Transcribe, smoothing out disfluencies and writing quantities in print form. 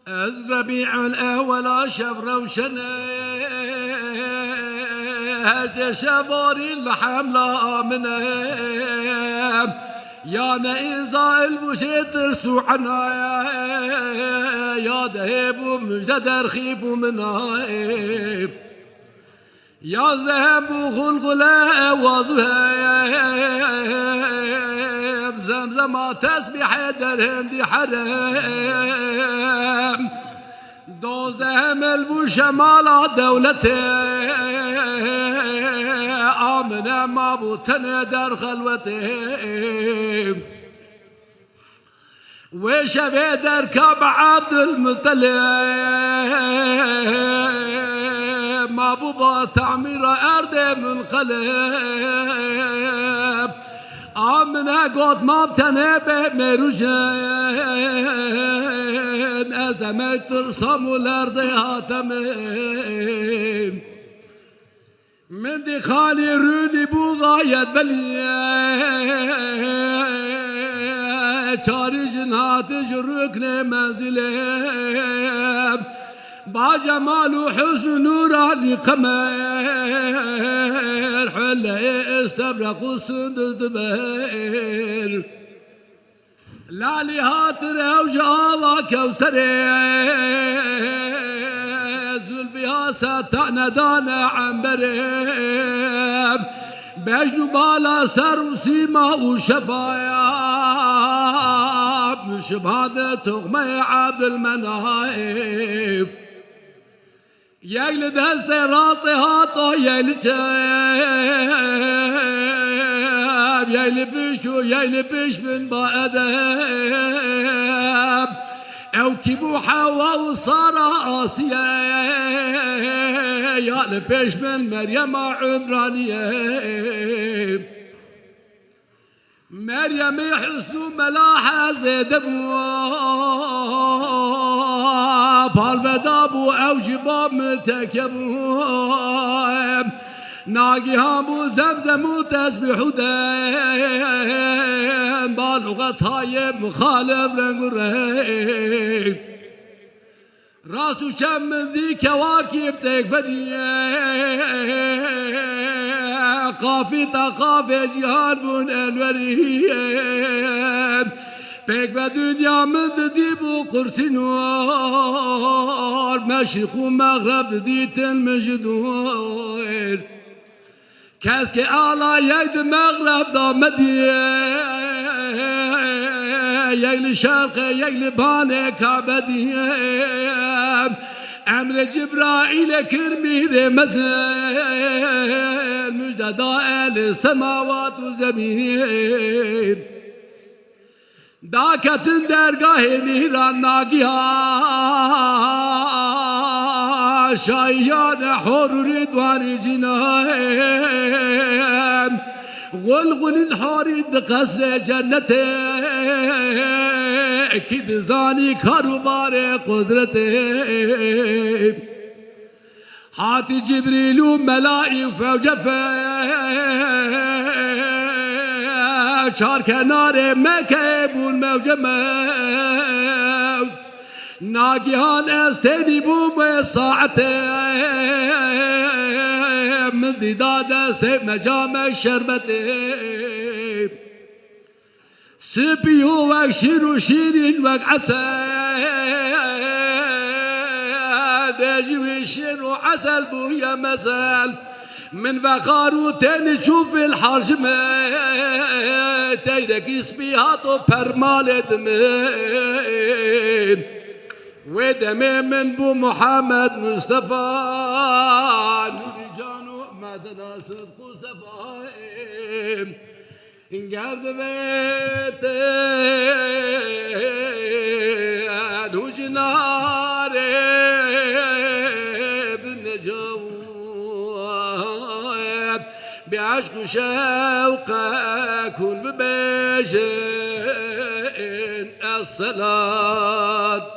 الربيع الأول شبر وشنه هج شباري الحملة منه يا نئزا البشيت رسوعنا يا دهب ومجد رخيف منها يا ذهب وغلغلة وزهاب زمزم تسبح درهندي حرام دوزهم البوشمال دولته آمنة ما بوتن در خلوته وشبه در كعب عبد المطلب ما بوبا تعمير أرض من قلب آمنة قد ما بتنبه مروجين أزمت ترسم الأرض هاتمين من دي خالي روني بوغايت بليه چاری جنات جركن منزله با جمال وحسن نوراني قمر حله استبرق وسندس دبر لالي هاتر وجاوا كوثره زلفيها ستعنا دانا عنبره بجنو بالا سر وسيما وشفايا مشبهة تغمي عبد المنايف يجلد هالسيراطي هاطو يلتاب يلبشو يلبش من بأدب أو كيبو حوا وصار آسيا يا لبش من مريم عمرانية مريم حسن ملاحة زيد أبواب هالفدابو أو جباب ملتكبوب ناقيهم زمزم وتسبح ودين بالغتها مخالف لنقريب راسو شم من ذي كواكب تكفديه قافي تقافي جهان بن انوريب بيك دنيا من ديب وقرص نور مشرق ومغرب ديت المجدور كاسكي آلا يد مغرب دامديه يجل شرق يجل باني كعبديه أمر جبرائيل كرمي مزل مجد دائل السماوات وزمين داكت درگاه نيران ناقيها شايان حور رضوان جنان غلغل الحارد قصر جنته اكيد زاني كاروبار قدرته حاتي جبريل وملائك فوجفه شار كنار مكيب والموجمة ناقيان استني بوم ساعته من ضداد سيف مجامع شربته سبيو وشير وشيرين وعسل دجوي شير وعسل بويا مسال من فخار تنشوف الحجمة تيرك اسميها برمال دمين ودمي من بو محمد مصطفى نوري جانو مدنا صدق صفايم انقرد بيتين وجناري بالنجوات بعشق شوقك والببيشين الصلاة